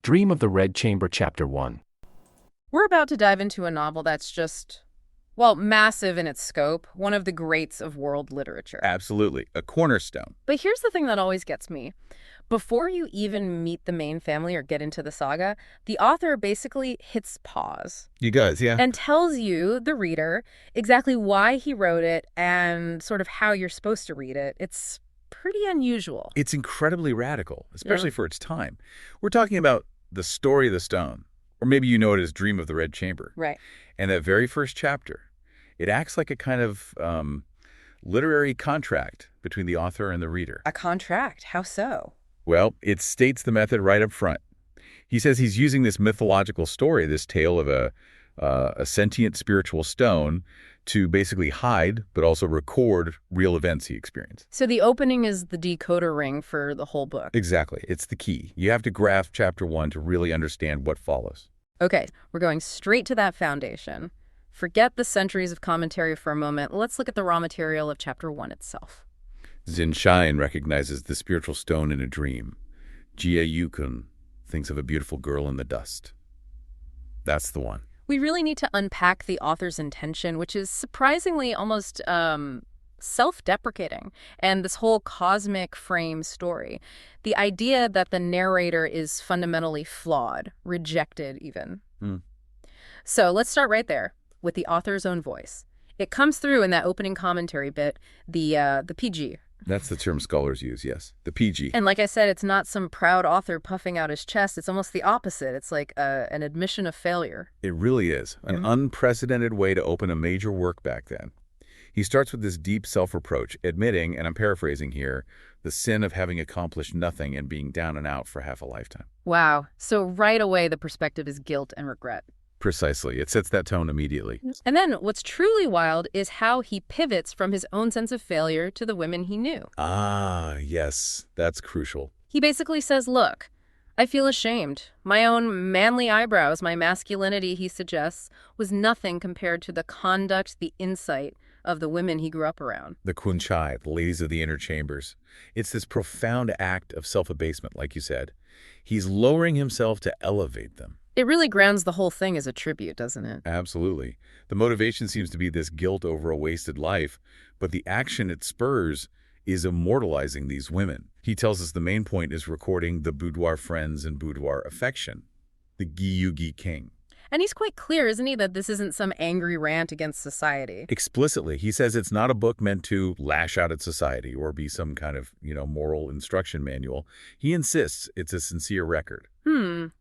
Dream of the Red Chamber, Chapter 1. We're about to dive into a novel that's just, well, massive in its scope, one of the greats of world literature. Absolutely. A cornerstone. But here's the thing that always gets me. Before you even meet the main family or get into the saga, the author basically hits pause. He does, yeah. And tells you, the reader, exactly why he wrote it and sort of how you're supposed to read it. It's pretty unusual. It's incredibly radical, especially for its time. We're talking about The Story of the Stone, or maybe you know it as Dream of the Red Chamber. Right. And that very first chapter, it acts like a kind of literary contract between the author and the reader. A contract? How so? Well, it states the method right up front. He says he's using this mythological story, this tale of a sentient spiritual stone, to basically hide, but also record real events he experienced. So the opening is the decoder ring for the whole book. Exactly. It's the key. You have to grasp chapter 1 to really understand what follows. Okay, we're going straight to that foundation. Forget the centuries of commentary for a moment. Let's look at the raw material of chapter 1 itself. Zin Shine recognizes the spiritual stone in a dream. Jia Yukun thinks of a beautiful girl in the dust. That's the one. We really need to unpack the author's intention, which is surprisingly almost self-deprecating, and this whole cosmic frame story. The idea that the narrator is fundamentally flawed, rejected even. So let's start right there with the author's own voice. It comes through in that opening commentary bit, the PG. That's the term scholars use, yes. The PG. And like I said, it's not some proud author puffing out his chest. It's almost the opposite. It's like an admission of failure. It really is. An unprecedented way to open a major work back then. He starts with this deep self-reproach, admitting, and I'm paraphrasing here, the sin of having accomplished nothing and being down and out for half a lifetime. Wow. So right away, the perspective is guilt and regret. Precisely. It sets that tone immediately. And then what's truly wild is how he pivots from his own sense of failure to the women he knew. Ah, yes. That's crucial. He basically says, look, I feel ashamed. My own manly eyebrows, my masculinity, he suggests, was nothing compared to the conduct, the insight of the women he grew up around. The Kunchai, the ladies of the inner chambers. It's this profound act of self-abasement, like you said. He's lowering himself to elevate them. It really grounds the whole thing as a tribute, doesn't it? Absolutely. The motivation seems to be this guilt over a wasted life, but the action it spurs is immortalizing these women. He tells us the main point is recording the boudoir friends and boudoir affection, the Giyugi king. And he's quite clear, isn't he, that this isn't some angry rant against society. Explicitly, he says it's not a book meant to lash out at society or be some kind of, moral instruction manual. He insists it's a sincere record.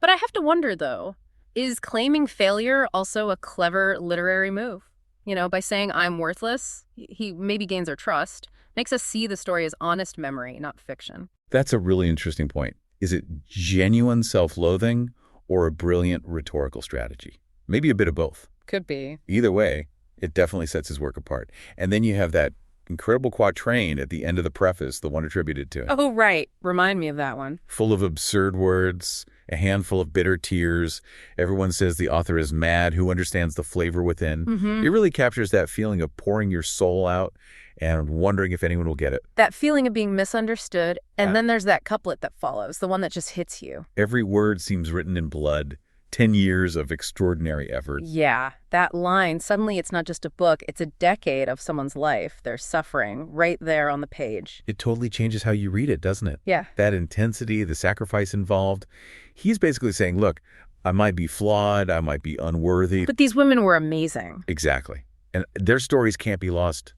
But I have to wonder, though, is claiming failure also a clever literary move? By saying I'm worthless, he maybe gains our trust, makes us see the story as honest memory, not fiction. That's a really interesting point. Is it genuine self-loathing or a brilliant rhetorical strategy? Maybe a bit of both. Could be. Either way, it definitely sets his work apart. And then you have that incredible quatrain at the end of the preface, the one attributed to him. Oh, right. Remind me of that one. Full of absurd words, a handful of bitter tears. Everyone says the author is mad. Who understands the flavor within? It really captures that feeling of pouring your soul out and wondering if anyone will get it. That feeling of being misunderstood. And then there's that couplet that follows, the one that just hits you. Every word seems written in blood. 10 years of extraordinary effort. Yeah, that line, suddenly it's not just a book, it's a decade of someone's life, their suffering, right there on the page. It totally changes how you read it, doesn't it? Yeah. That intensity, the sacrifice involved. He's basically saying, look, I might be flawed, I might be unworthy. But these women were amazing. Exactly. And their stories can't be lost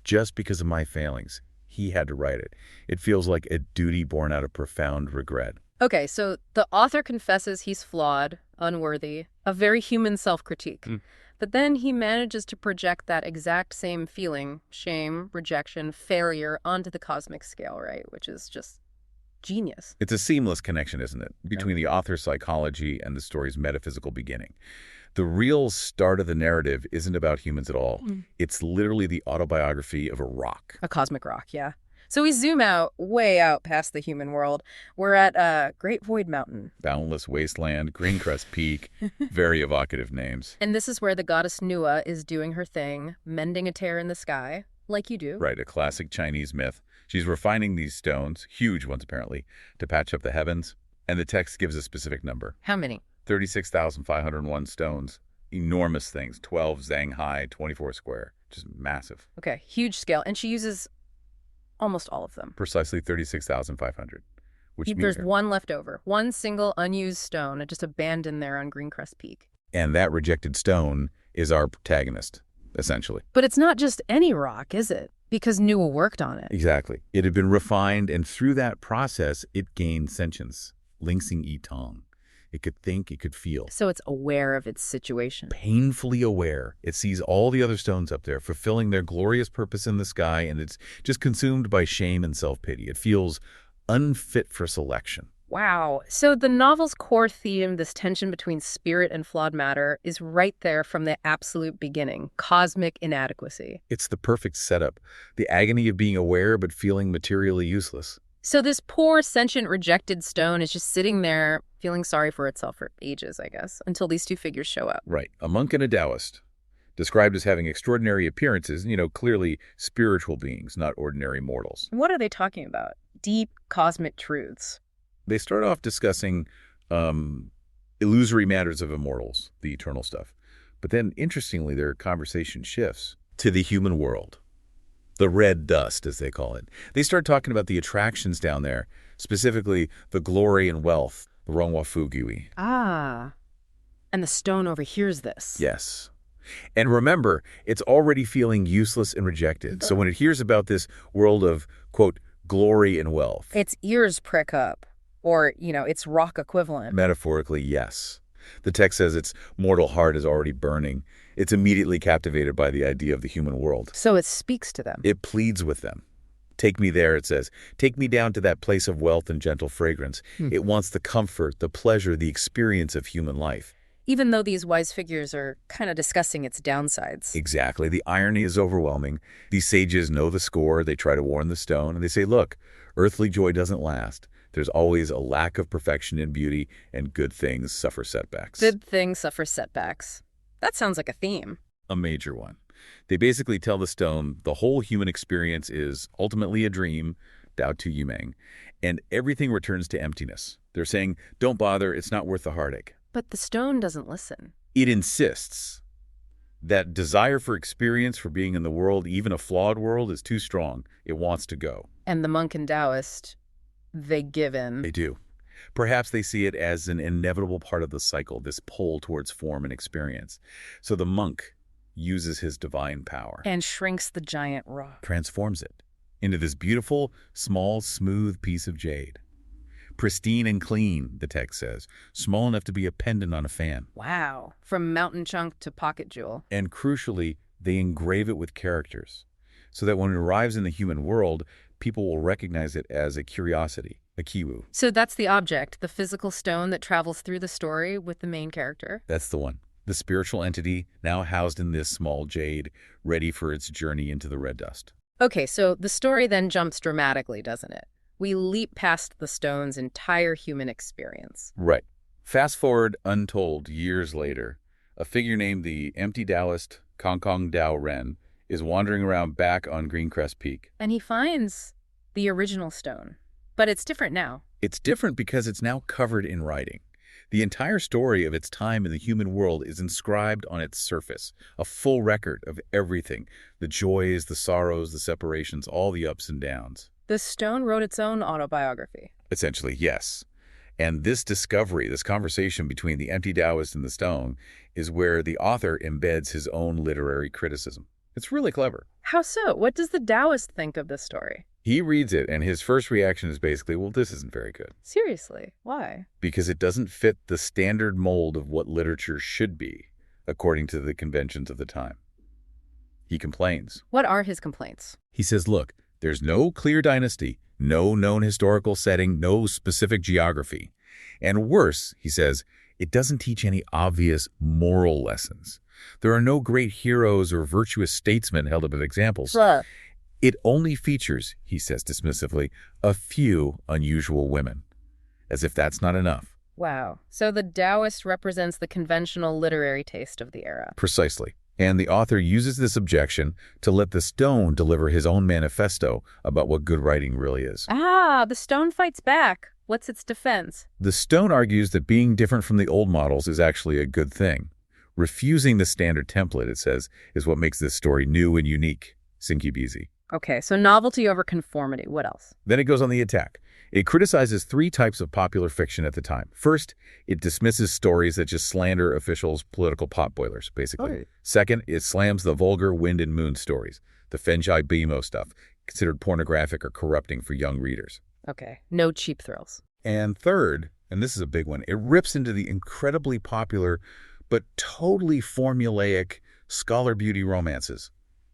just because of my failings. He had to write it. It feels like a duty born out of profound regret. Okay, so the author confesses he's flawed, unworthy, a very human self-critique. But then he manages to project that exact same feeling, shame, rejection, failure, onto the cosmic scale, right? Which is just genius. It's a seamless connection, isn't it, between the author's psychology and the story's metaphysical beginning. The real start of the narrative isn't about humans at all. It's literally the autobiography of a rock. A cosmic rock, yeah. So we zoom out, way out past the human world. We're at Great Void Mountain. Boundless Wasteland, Greencrest Peak, very evocative names. And this is where the goddess Nua is doing her thing, mending a tear in the sky, like you do. Right, a classic Chinese myth. She's refining these stones, huge ones apparently, to patch up the heavens. And the text gives a specific number. How many? 36,501 stones. Enormous things. 12 zang high, 24 square. Just massive. Okay, huge scale. And she uses almost all of them. Precisely 36,500. Which means There's one left over. One single unused stone, just abandoned there on Greencrest Peak. And that rejected stone is our protagonist, essentially. But it's not just any rock, is it? Because Newell worked on it. Exactly. It had been refined, and through that process, it gained sentience. Lingsing yi tong. It could think, it could feel. So it's aware of its situation. Painfully aware. It sees all the other stones up there, fulfilling their glorious purpose in the sky, and it's just consumed by shame and self-pity. It feels unfit for selection. Wow. So the novel's core theme, this tension between spirit and flawed matter, is right there from the absolute beginning. Cosmic inadequacy. It's the perfect setup. The agony of being aware but feeling materially useless. So this poor, sentient, rejected stone is just sitting there feeling sorry for itself for ages, I guess, until these two figures show up. Right. A monk and a Taoist, described as having extraordinary appearances, clearly spiritual beings, not ordinary mortals. What are they talking about? Deep cosmic truths. They start off discussing illusory matters of immortals, the eternal stuff. But then, interestingly, their conversation shifts to the human world. The red dust, as they call it. They start talking about the attractions down there, specifically the glory and wealth, the Rongwa Fugui. Ah, and the stone overhears this. Yes. And remember, it's already feeling useless and rejected. So when it hears about this world of, quote, glory and wealth. Its ears prick up, or, its rock equivalent. Metaphorically, yes. The text says its mortal heart is already burning. It's immediately captivated by the idea of the human world. So it speaks to them. It pleads with them. Take me there, it says. Take me down to that place of wealth and gentle fragrance. It wants the comfort, the pleasure, the experience of human life. Even though these wise figures are kind of discussing its downsides. Exactly. The irony is overwhelming. These sages know the score. They try to warn the stone, and they say, look, earthly joy doesn't last. There's always a lack of perfection in beauty, and good things suffer setbacks. Good things suffer setbacks. That sounds like a theme. A major one. They basically tell the stone the whole human experience is ultimately a dream, Dao Tu Yumeng, and everything returns to emptiness. They're saying, don't bother, it's not worth the heartache. But the stone doesn't listen. It insists. That desire for experience, for being in the world, even a flawed world, is too strong. It wants to go. And the monk and Taoist, they give in. They do. Perhaps they see it as an inevitable part of the cycle, this pull towards form and experience. So the monk uses his divine power. And shrinks the giant rock. Transforms it into this beautiful, small, smooth piece of jade. Pristine and clean, the text says, small enough to be a pendant on a fan. Wow. From mountain chunk to pocket jewel. And crucially, they engrave it with characters, so that when it arrives in the human world, people will recognize it as a curiosity, a kiwu. So that's the object, the physical stone that travels through the story with the main character? That's the one. The spiritual entity now housed in this small jade, ready for its journey into the red dust. Okay, so the story then jumps dramatically, doesn't it? We leap past the stone's entire human experience. Right. Fast forward untold years later, a figure named the Empty Taoist Kong Kong Dao Ren is wandering around back on Greencrest Peak. And he finds the original stone. But it's different now. It's different because it's now covered in writing. The entire story of its time in the human world is inscribed on its surface, a full record of everything, the joys, the sorrows, the separations, all the ups and downs. The stone wrote its own autobiography. Essentially, yes. And this discovery, this conversation between the empty Taoist and the stone, is where the author embeds his own literary criticism. It's really clever. How so? What does the Taoist think of this story? He reads it, and his first reaction is basically, well, this isn't very good. Seriously, why? Because it doesn't fit the standard mold of what literature should be, according to the conventions of the time. He complains. What are his complaints? He says, look, there's no clear dynasty, no known historical setting, no specific geography. And worse, he says, it doesn't teach any obvious moral lessons. There are no great heroes or virtuous statesmen held up as examples. It only features, he says dismissively, a few unusual women. As if that's not enough. Wow. So the Taoist represents the conventional literary taste of the era. Precisely. And the author uses this objection to let the stone deliver his own manifesto about what good writing really is. Ah, the stone fights back. What's its defense? The stone argues that being different from the old models is actually a good thing. Refusing the standard template, it says, is what makes this story new and unique. Sinky-beezy. Okay, so novelty over conformity. What else? Then it goes on the attack. It criticizes 3 types of popular fiction at the time. First, it dismisses stories that just slander officials, political potboilers, basically. Right. Second, it slams the vulgar wind and moon stories, the Fenjai Bimo stuff, considered pornographic or corrupting for young readers. Okay, no cheap thrills. And third, and this is a big one, it rips into the incredibly popular but totally formulaic scholar beauty romances,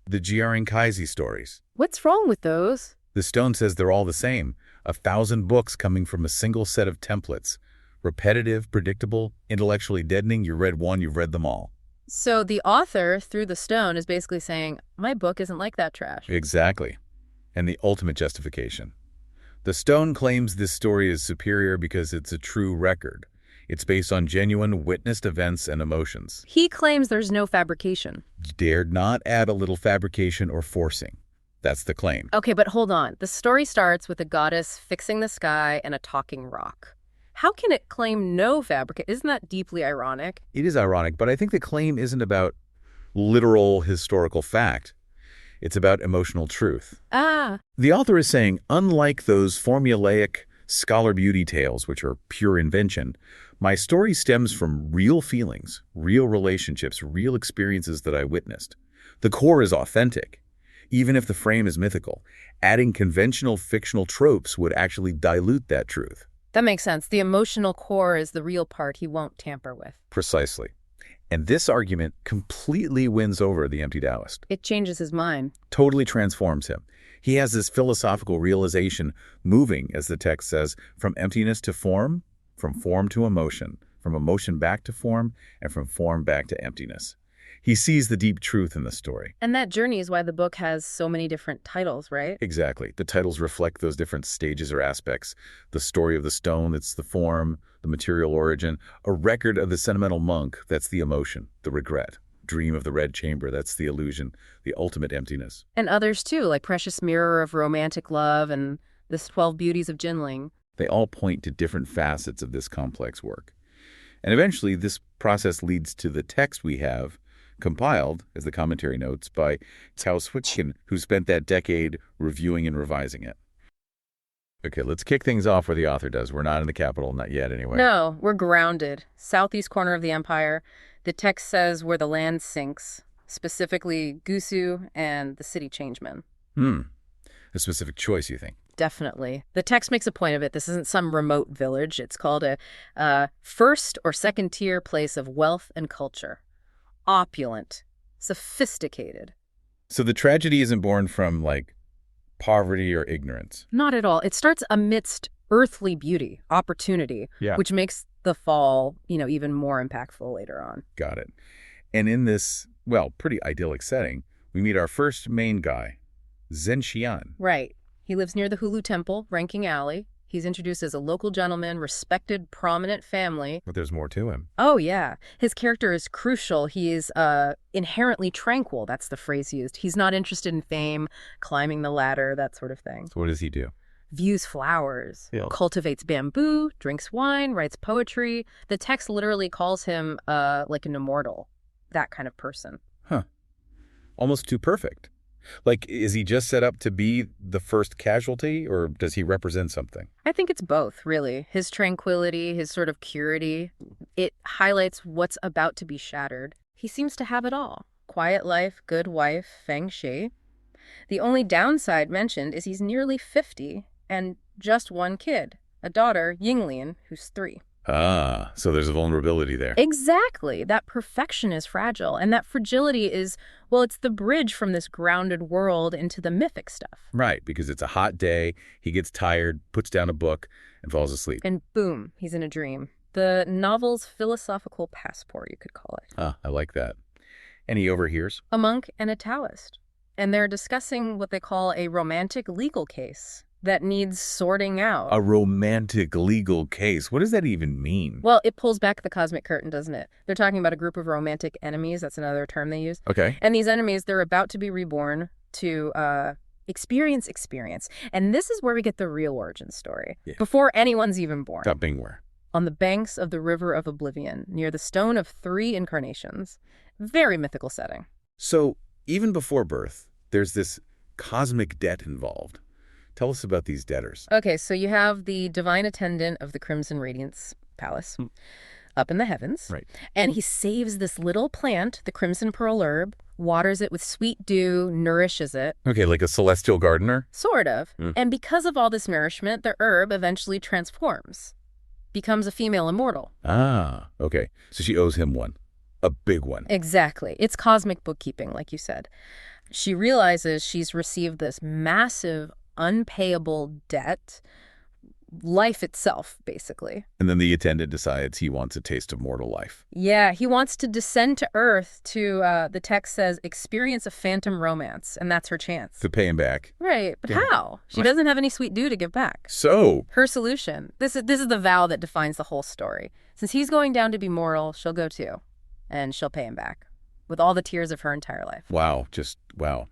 the Jiarenkaisi stories. What's wrong with those? The stone says they're all the same, 1,000 books coming from a single set of templates. Repetitive, predictable, intellectually deadening. You read one, you've read them all. So the author, through the stone, is basically saying, my book isn't like that trash. Exactly. And the ultimate justification. The stone claims this story is superior because it's a true record. It's based on genuine, witnessed events and emotions. He claims there's no fabrication. Dared not add a little fabrication or forcing. That's the claim. Okay, but hold on. The story starts with a goddess fixing the sky and a talking rock. How can it claim no fabrication? Isn't that deeply ironic? It is ironic, but I think the claim isn't about literal historical fact. It's about emotional truth. Ah. The author is saying, unlike those formulaic scholar beauty tales, which are pure invention, my story stems from real feelings, real relationships, real experiences that I witnessed. The core is authentic. Even if the frame is mythical, adding conventional fictional tropes would actually dilute that truth. That makes sense. The emotional core is the real part he won't tamper with. Precisely. And this argument completely wins over the empty Taoist. It changes his mind. Totally transforms him. He has this philosophical realization moving, as the text says, from emptiness to form, from form to emotion, from emotion back to form, and from form back to emptiness. He sees the deep truth in the story. And that journey is why the book has so many different titles, right? Exactly. The titles reflect those different stages or aspects. The story of the stone, that's the form, the material origin. A record of the sentimental monk, that's the emotion, the regret. Dream of the red chamber, that's the illusion, the ultimate emptiness. And others too, like Precious Mirror of Romantic Love and the 12 Beauties of Jinling. They all point to different facets of this complex work. And eventually, this process leads to the text we have, compiled, as the commentary notes, by Cao Switkin, who spent that decade reviewing and revising it. Okay, let's kick things off where the author does. We're not in the capital, not yet anyway. No, we're grounded. Southeast corner of the empire. The text says where the land sinks, specifically Gusu and the city changemen. A specific choice, you think? Definitely. The text makes a point of it. This isn't some remote village. It's called a first or second tier place of wealth and culture. Opulent, sophisticated. So the tragedy isn't born from, like, poverty or ignorance? Not at all. It starts amidst earthly beauty, opportunity, which makes the fall, even more impactful later on. Got it. And in this, well, pretty idyllic setting, we meet our first main guy, Zhenxian. Right. He lives near the Hulu Temple, Ranking Alley. He's introduced as a local gentleman, respected, prominent family. But there's more to him. Oh, yeah. His character is crucial. He is inherently tranquil. That's the phrase used. He's not interested in fame, climbing the ladder, that sort of thing. So what does he do? Views flowers, cultivates bamboo, drinks wine, writes poetry. The text literally calls him like an immortal, that kind of person. Huh. Almost too perfect. Like, is he just set up to be the first casualty, or does he represent something? I think it's both, really. His tranquility, his sort of purity, it highlights what's about to be shattered. He seems to have it all. Quiet life, good wife, feng shui. The only downside mentioned is he's nearly 50 and just one kid, a daughter, Yinglian, who's 3. Ah, so there's a vulnerability there. Exactly. That perfection is fragile. And that fragility is, well, it's the bridge from this grounded world into the mythic stuff. Right, because it's a hot day, he gets tired, puts down a book, and falls asleep. And boom, he's in a dream. The novel's philosophical passport, you could call it. Ah, I like that. And he overhears? A monk and a Taoist. And they're discussing what they call a romantic legal case that needs sorting out. A romantic legal case. What does that even mean? Well, it pulls back the cosmic curtain, doesn't it? They're talking about a group of romantic enemies. That's another term they use. Okay. And these enemies, they're about to be reborn to Experience, experience. And this is where we get the real origin story. Yeah. Before anyone's even born. That being where? On the banks of the River of Oblivion, near the Stone of Three Incarnations. Very mythical setting. So, even before birth, there's this cosmic debt involved. Tell us about these debtors. Okay, so you have the divine attendant of the Crimson Radiance Palace up in the heavens. Right. And he saves this little plant, the crimson pearl herb, waters it with sweet dew, nourishes it. Okay, like a celestial gardener? Sort of. And because of all this nourishment, the herb eventually transforms, becomes a female immortal. Ah, okay. So she owes him one. A big one. Exactly. It's cosmic bookkeeping, like you said. She realizes she's received this massive, unpayable debt, life itself, basically. And then the attendant decides he wants a taste of mortal life. Yeah, he wants to descend to Earth to, the text says, experience a phantom romance, and that's her chance. To pay him back. Right, but Yeah. how? She doesn't have any sweet dew to give back. So, Her solution, this is the vow that defines the whole story. Since he's going down to be mortal, she'll go too, and she'll pay him back with all the tears of her entire life. wow,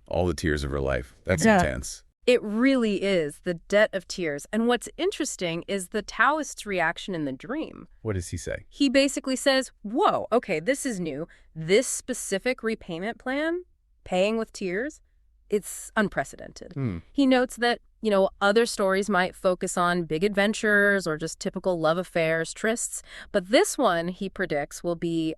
all the tears of her life. That's Yeah. intense. It really is the debt of tears. And what's interesting is the Taoist's reaction in the dream. What does he say? He basically says, whoa, okay, this is new. This specific repayment plan, paying with tears, it's unprecedented. He notes that, other stories might focus on big adventures or just typical love affairs, trysts. But this one, he predicts, will be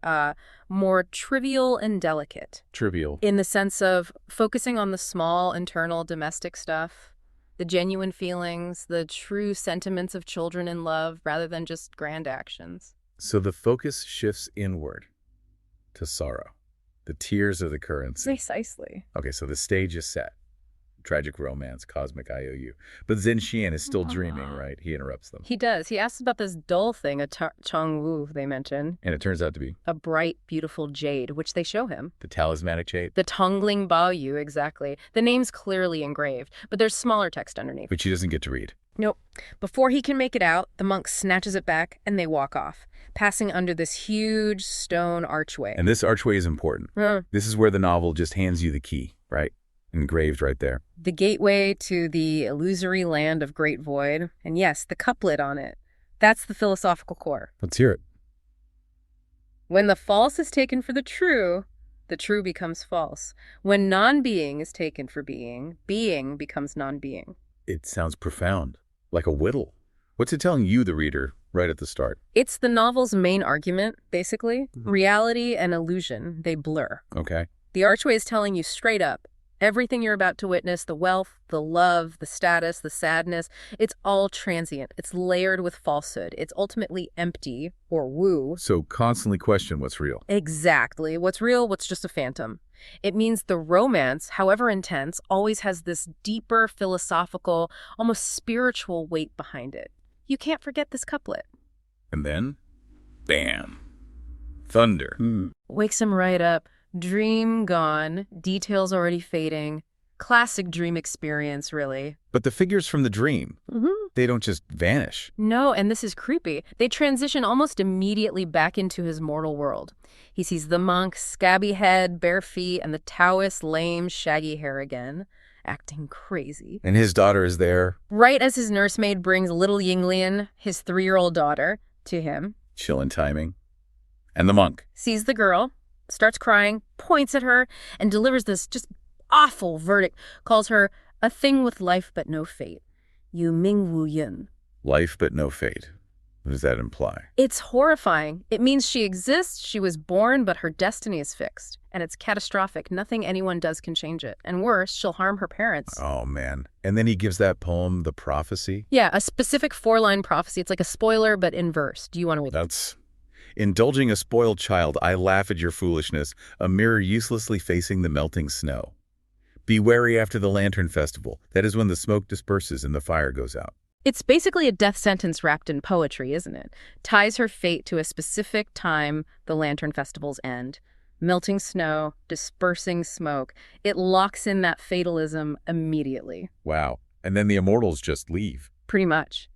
more trivial and delicate. Trivial. In the sense of focusing on the small, internal, domestic stuff, the genuine feelings, the true sentiments of children in love, rather than just grand actions. So the focus shifts inward to sorrow. The tears are the currency. Precisely. Okay, so the stage is set. Tragic romance, cosmic IOU. But Zhen Xian is still dreaming, right? He interrupts them. He does. He asks about this dull thing, a Chong Wu, they mention. And it turns out to be A bright, beautiful jade, which they show him. the talismanic jade, The Tongling Bao Yu, exactly. The name's clearly engraved, but there's smaller text underneath. which he doesn't get to read. Nope. Before he can make it out, the monk snatches it back and they walk off, passing under this huge stone archway. And this archway is important. This is where the novel just hands you the key, right? Engraved right there. The gateway to the illusory land of great void. And yes, the couplet on it. That's the philosophical core. Let's hear it. When the false is taken for the true becomes false. When non-being is taken for being, being becomes non-being. It sounds profound, like a whittle. What's it telling you, the reader, right at the start? It's the novel's main argument, basically. Reality and illusion, they blur. Okay. The archway is telling you straight up, everything you're about to witness, the wealth, the love, the status, the sadness, it's all transient. It's layered with falsehood. It's ultimately empty, or woo. So constantly question what's real. Exactly. What's real, what's just a phantom. It means the romance, however intense, always has this deeper, philosophical, almost spiritual weight behind it. You can't forget this couplet. And then, bam, thunder. Wakes him right up. Dream gone, details already fading. Classic dream experience, really. But the figures from the dream, they don't just vanish. No, and this is creepy. They transition almost immediately back into his mortal world. He sees the monk, scabby head, bare feet, and the Taoist, lame, shaggy hair again, acting crazy. And his daughter is there. Right as his nursemaid brings little Yinglian, his 3-year-old daughter, to him. Chill in timing. And the monk. Sees the girl, starts crying, points at her, and delivers this just awful verdict. Calls her a thing with life but no fate. Yu Ming Wu Yun. Life but no fate. What does that imply? It's horrifying. It means she exists, she was born, but her destiny is fixed. And it's catastrophic. Nothing anyone does can change it. And worse, she'll harm her parents. Oh, man. And then he gives that poem, The Prophecy. Yeah, a specific 4-line prophecy. It's like a spoiler, but in verse. Do you want to read that? That's... Indulging a spoiled child, I laugh at your foolishness, a mirror uselessly facing the melting snow. Be wary after the Lantern Festival. That is when the smoke disperses and the fire goes out. It's basically a death sentence wrapped in poetry, isn't it? Ties her fate to a specific time, the Lantern Festival's end. Melting snow, dispersing smoke. It locks in that fatalism immediately. Wow. And then the immortals just leave. Pretty much.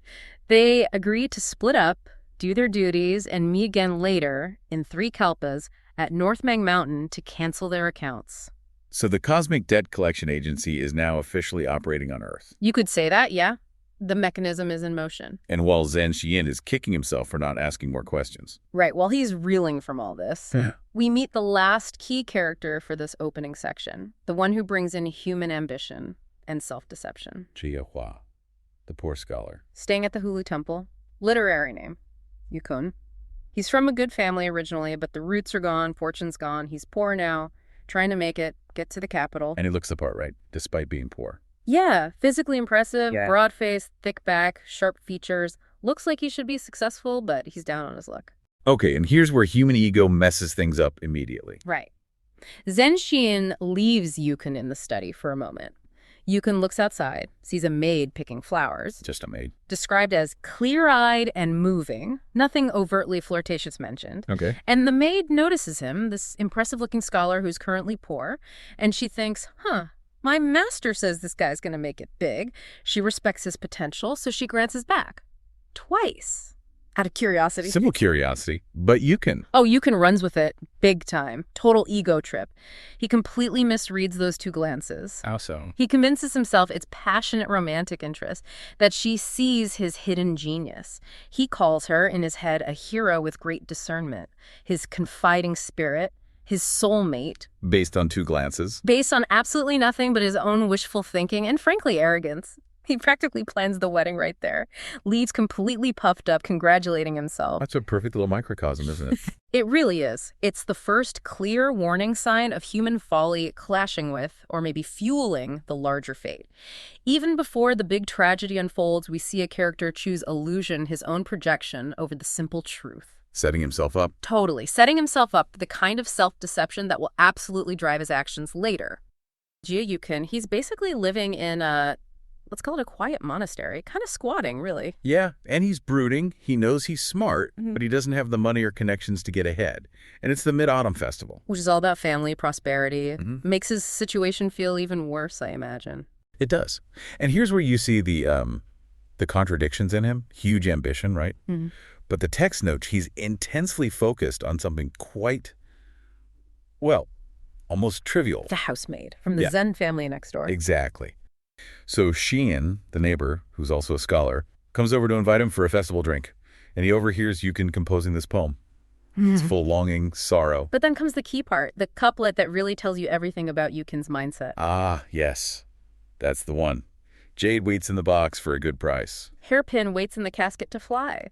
They agree to split up, do their duties, and meet again later in 3 kalpas at North Mang Mountain to cancel their accounts. So the Cosmic Debt Collection Agency is now officially operating on Earth. You could say that, yeah. The mechanism is in motion. And while Zhen Xian is kicking himself for not asking more questions. Right, while he's reeling from all this, Yeah. we meet the last key character for this opening section, the one who brings in human ambition and self-deception. Jie Hua, the poor scholar. Staying at the Hulu Temple, literary name, Yukun. He's from a good family originally, but the roots are gone, fortune's gone. He's poor now, trying to make it, get to the capital. And he looks the part, right? Despite being poor. Yeah, physically impressive, Yeah. broad face, thick back, sharp features. Looks like he should be successful, but he's down on his luck. Okay, and here's where human ego messes things up immediately. Right. Zhen Xian leaves Yukun in the study for a moment. Yukun looks outside, sees a maid picking flowers, Just a maid. described as clear-eyed and moving, nothing overtly flirtatious mentioned. Okay. And the maid notices him, this impressive-looking scholar who's currently poor, and she thinks, my master says this guy's going to make it big. She respects his potential, so she grants his back. Twice. Out of curiosity. Simple curiosity, but you can. Oh, Yukun runs with it big time. Total ego trip. He completely misreads those two glances. How so? He convinces himself it's passionate romantic interest, that she sees his hidden genius. He calls her, in his head, a hero with great discernment, his confiding spirit, his soulmate. Based on two glances. Based on absolutely nothing but his own wishful thinking and, frankly, arrogance. He practically plans the wedding right there. Leaves completely puffed up, congratulating himself. That's a perfect little microcosm, isn't it? It really is. It's the first clear warning sign of human folly clashing with, or maybe fueling, the larger fate. Even before the big tragedy unfolds, we see a character choose illusion, his own projection, over the simple truth. Setting himself up. Totally. Setting himself up for the kind of self-deception that will absolutely drive his actions later. Jie Yukun, he's basically living in a, let's call it a quiet monastery, kind of squatting, really. Yeah, and he's brooding. He knows he's smart, but he doesn't have the money or connections to get ahead. And it's the Mid-Autumn Festival. Which is all about family, prosperity. Makes his situation feel even worse, I imagine. It does. And here's where you see the contradictions in him. Huge ambition, right? But the text notes, he's intensely focused on something quite, well, almost trivial. The housemaid from the Zen family next door. Exactly. So Xian, the neighbor, who's also a scholar, comes over to invite him for a festival drink, and he overhears Yukun composing this poem. It's full of longing, sorrow. But then comes the key part, the couplet that really tells you everything about Yukin's mindset. Ah, yes. That's the one. Jade waits in the box for a good price. Hairpin waits in the casket to fly.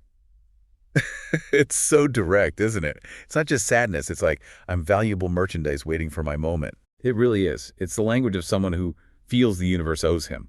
It's so direct, isn't it? It's not just sadness. It's like, I'm valuable merchandise waiting for my moment. It really is. It's the language of someone who feels the universe owes him.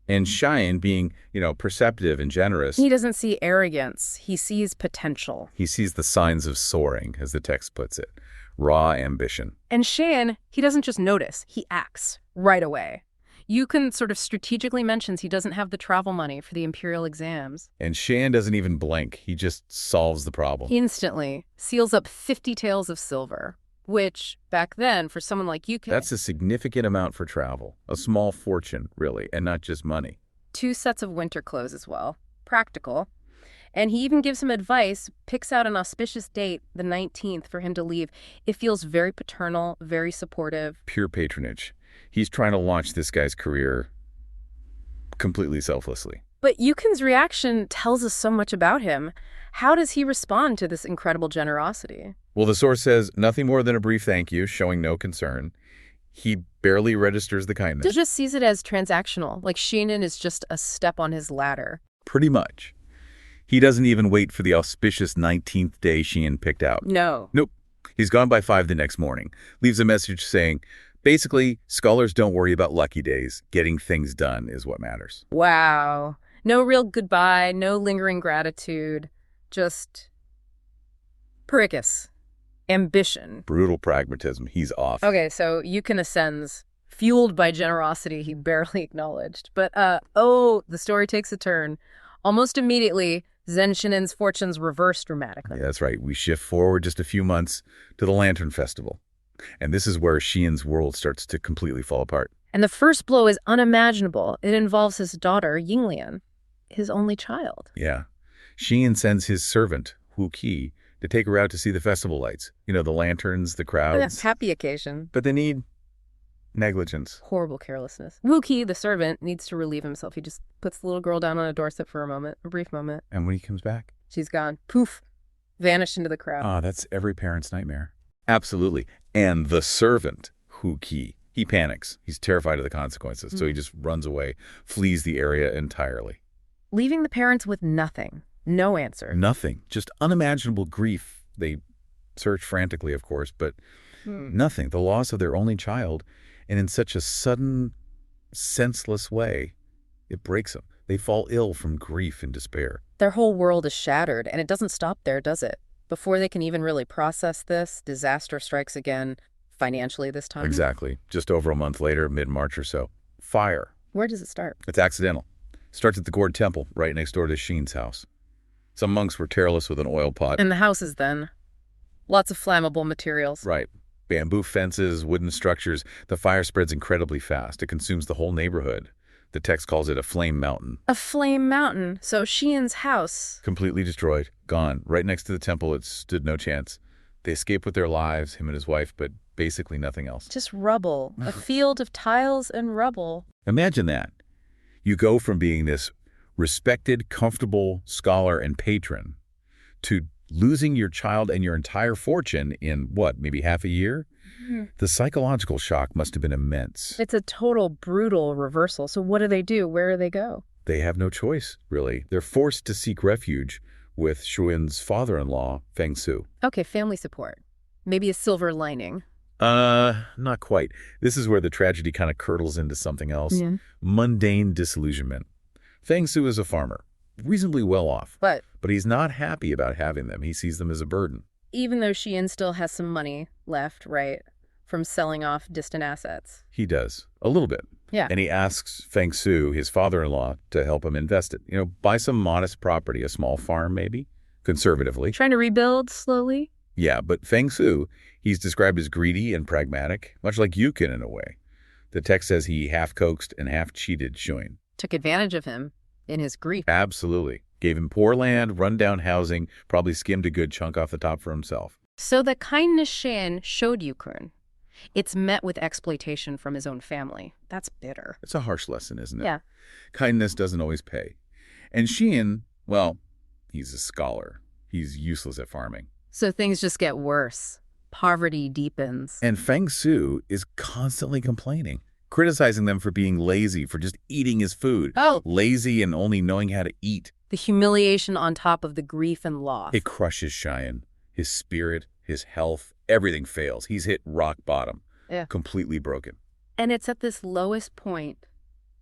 And Xian, being, perceptive and generous. He doesn't see arrogance. He sees potential. He sees the signs of soaring, as the text puts it. Raw ambition. And Xian, he doesn't just notice. He acts right away. Yukun sort of strategically mentions he doesn't have the travel money for the imperial exams. And Xian doesn't even blink. He just solves the problem. Instantly seals up 50 taels of silver, which, back then, for someone like Yukun... That's a significant amount for travel. A small fortune, really, and not just money. 2 sets of winter clothes as well. Practical. And he even gives him advice, picks out an auspicious date, the 19th, for him to leave. It feels very paternal, very supportive. Pure patronage. He's trying to launch this guy's career completely selflessly. But Yukin's reaction tells us so much about him. How does he respond to this incredible generosity? Well, the source says nothing more than a brief thank you, showing no concern. He barely registers the kindness. He just sees it as transactional, like Xian is just a step on his ladder. Pretty much. He doesn't even wait for the auspicious 19th day Xian picked out. No. Nope. He's gone by 5 the next morning. Leaves a message saying, basically, scholars don't worry about lucky days. Getting things done is what matters. Wow. No real goodbye, no lingering gratitude. Just prickus. Ambition. Brutal pragmatism. He's off. Okay, so Yukun ascends, fueled by generosity he barely acknowledged. But, the story takes a turn. Almost immediately, Zhen Xian's fortunes reverse dramatically. Yeah, that's right. We shift forward just a few months to the Lantern Festival. And this is where Xian's world starts to completely fall apart. And the first blow is unimaginable. It involves his daughter, Yinglian, his only child. Yeah. Xian sends his servant, Hu Qi, to take her out to see the festival lights. The lanterns, the crowds. Happy occasion. But they need Negligence. Horrible carelessness. Wookie, the servant, needs to relieve himself. He just puts the little girl down on a doorstep for a brief moment. And when he comes back? She's gone. Poof. Vanished into the crowd. Ah, that's every parent's nightmare. Absolutely. And the servant, Wookie, he panics. He's terrified of the consequences, so he just runs away, flees the area entirely. Leaving the parents with nothing. No answer. Nothing. Just unimaginable grief. They search frantically, of course, but nothing. The loss of their only child, and in such a sudden, senseless way, it breaks them. They fall ill from grief and despair. Their whole world is shattered, and it doesn't stop there, does it? Before they can even really process this, disaster strikes again, financially this time. Exactly. Just over a month later, mid-March or so. Fire. Where does it start? It's accidental. Starts at the Gourd Temple, right next door to Sheen's house. Some monks were careless with an oil pot. And the houses, then? Lots of flammable materials. Right. Bamboo fences, wooden structures. The fire spreads incredibly fast. It consumes the whole neighborhood. The text calls it a flame mountain. A flame mountain. So Sheen's house. Completely destroyed. Gone. Right next to the temple, it stood no chance. They escaped with their lives, him and his wife, but basically nothing else. Just rubble. A field of tiles and rubble. Imagine that. You go from being this respected, comfortable scholar and patron to losing your child and your entire fortune in, what, maybe half a year? The psychological shock must have been immense. It's a total brutal reversal. So what do? Where do they go? They have no choice, really. They're forced to seek refuge with Shuin's father-in-law, Feng Su. Okay, family support. Maybe a silver lining. Not quite. This is where the tragedy kind of curdles into something else. Yeah. Mundane disillusionment. Feng Su is a farmer, reasonably well off. But he's not happy about having them. He sees them as a burden. even though Sheehan still has some money left, right, from selling off distant assets. He does. A little bit. Yeah. And he asks Feng Su, his father-in-law, to help him invest it. You know, buy some modest property, a small farm maybe, conservatively. Trying to rebuild slowly? Yeah, but Feng Su, he's described as greedy and pragmatic, much like Yukin in a way. The text says he half-coaxed and half-cheated Shuin. Took advantage of him in his grief. Absolutely. Gave him poor land, run-down housing, probably skimmed a good chunk off the top for himself. So the kindness Shan showed Yukun, it's met with exploitation from his own family. That's bitter. It's a harsh lesson, isn't it? Yeah. Kindness doesn't always pay. And Sheehan, well, he's a scholar. He's useless at farming. So things just get worse. Poverty deepens. And Feng Su is constantly complaining, criticizing them for being lazy, for just eating his food. Oh. Lazy and only knowing how to eat. The humiliation on top of the grief and loss. It crushes Cheyenne. His spirit, his health, everything fails. He's hit rock bottom. Yeah. Completely broken. And it's at this lowest point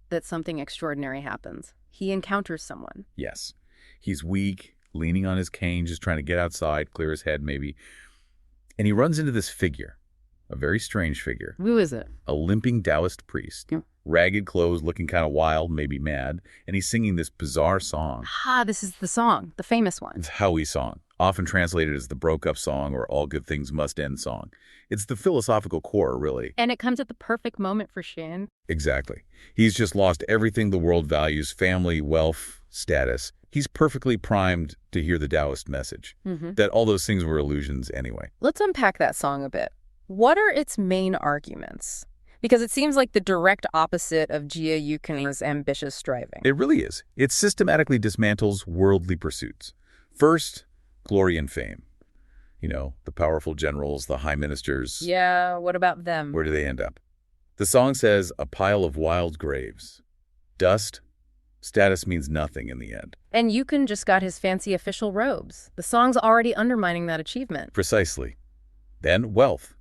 that something extraordinary happens. He encounters someone. Yes. He's weak, leaning on his cane, just trying to get outside, clear his head maybe. And he runs into this figure, a very strange figure. Who is it? A limping Taoist priest. Yeah. Ragged clothes, looking kind of wild, maybe mad. And he's singing this bizarre song. This is the song, the famous one. It's Howie song, often translated as the broke-up song or all good things must end song. It's the philosophical core, really. And it comes at the perfect moment for Shin. Exactly. He's just lost everything the world values, family, wealth, status. He's perfectly primed to hear the Taoist message, that all those things were illusions anyway. Let's unpack that song a bit. What are its main arguments? Because it seems like the direct opposite of Jia Yukin's ambitious striving. It really is. It systematically dismantles worldly pursuits. First, glory and fame. You know, the powerful generals, the high ministers. Yeah, what about them? Where do they end up? The song says a pile of wild graves. Dust, status means nothing in the end. And Yukun just got his fancy official robes. The song's already undermining that achievement. Precisely. Then wealth.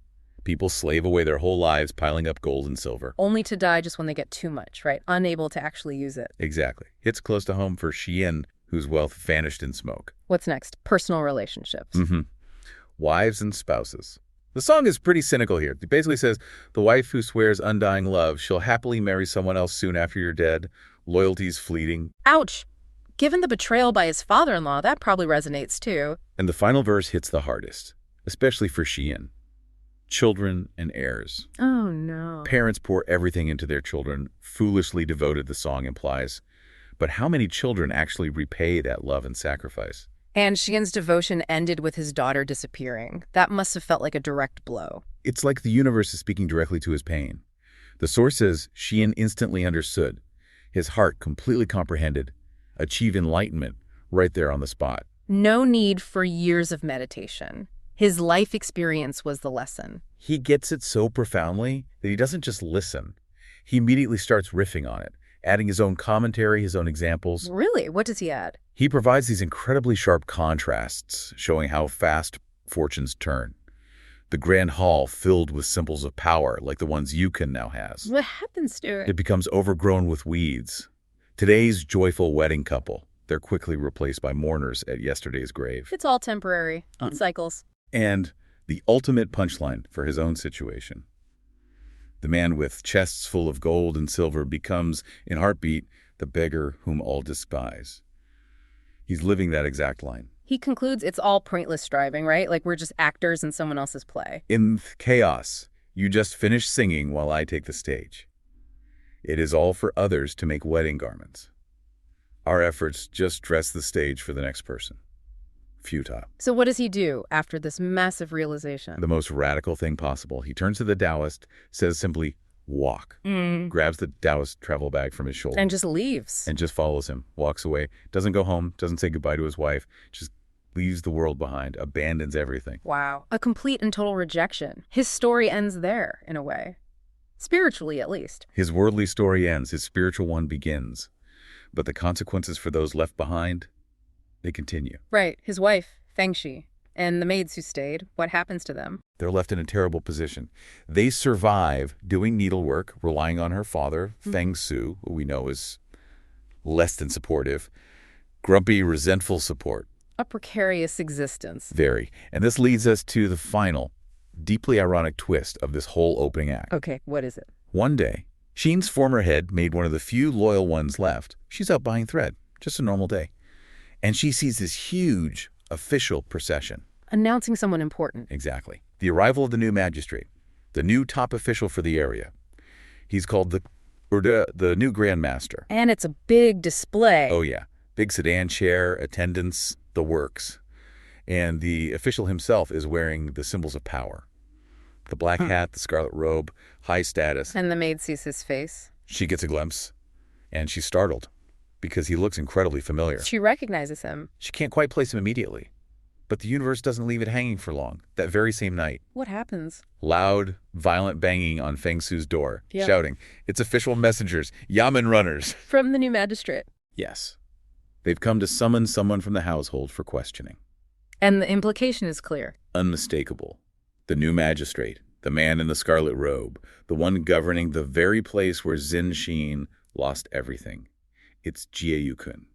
People slave away their whole lives piling up gold and silver. Only to die just when they get too much, right? Unable to actually use it. Exactly. Hits close to home for Xian, whose wealth vanished in smoke. What's next? Personal relationships. Wives and spouses. The song is pretty cynical here. It basically says, the wife who swears undying love, she'll happily marry someone else soon after you're dead. Loyalty's fleeting. Ouch! Given the betrayal by his father-in-law, that probably resonates too. And the final verse hits the hardest, especially for Xian. Children and heirs. Oh, no. Parents pour everything into their children, foolishly devoted, the song implies. But how many children actually repay that love and sacrifice? And Xian's devotion ended with his daughter disappearing. That must have felt like a direct blow. It's like the universe is speaking directly to his pain. The source says Xian instantly understood. His heart completely comprehended, achieved enlightenment right there on the spot. No need for years of meditation. His life experience was the lesson. He gets it so profoundly that he doesn't just listen. He immediately starts riffing on it, adding his own commentary, his own examples. Really? What does he add? He provides these incredibly sharp contrasts, showing how fast fortunes turn. The grand hall filled with symbols of power, like the ones Yukon now has. What happens to it? It becomes overgrown with weeds. Today's joyful wedding couple, they're quickly replaced by mourners at yesterday's grave. It's all temporary. It cycles. And the ultimate punchline for his own situation. The man with chests full of gold and silver becomes, in heartbeat, the beggar whom all despise. He's living that exact line. He concludes it's all pointless striving, right? Like we're just actors in someone else's play. In chaos, you just finish singing while I take the stage. It is all for others to make wedding garments. Our efforts just dress the stage for the next person. Futile. So what does he do after this massive realization? The most radical thing possible. He turns to the Taoist, says simply, walk. Grabs the Taoist travel bag from his shoulder. And just leaves. And just follows him, walks away, doesn't go home, doesn't say goodbye to his wife, just leaves the world behind, abandons everything. Wow. A complete and total rejection. His story ends there, in a way. Spiritually, at least. His worldly story ends, his spiritual one begins. But the consequences for those left behind, they continue. Right. His wife, Fengxi, and the maids who stayed, what happens to them? They're left in a terrible position. They survive doing needlework, relying on her father, Feng Su, who we know is less than supportive. Grumpy, resentful support. A precarious existence. Very. And this leads us to the final, deeply ironic twist of this whole opening act. Okay, what is it? One day, Sheen's former head made one of the few loyal ones left. She's out buying thread. Just a normal day. And she sees this huge official procession. Announcing someone important. Exactly. The arrival of the new magistrate, the new top official for the area. He's called the new Grand Master. And it's a big display. Oh, yeah. Big sedan chair, attendants, the works. And the official himself is wearing the symbols of power. The black hat, the scarlet robe, high status. And the maid sees his face. She gets a glimpse, and she's startled because he looks incredibly familiar. She recognizes him. She can't quite place him immediately. But the universe doesn't leave it hanging for long. That very same night. What happens? Loud, violent banging on Feng Su's door, shouting, "It's official messengers, Yamen runners." From the new magistrate. Yes. They've come to summon someone from the household for questioning. And the implication is clear. Unmistakable. The new magistrate, the man in the scarlet robe, the one governing the very place where Xin Xin lost everything. It's Jie Yukun.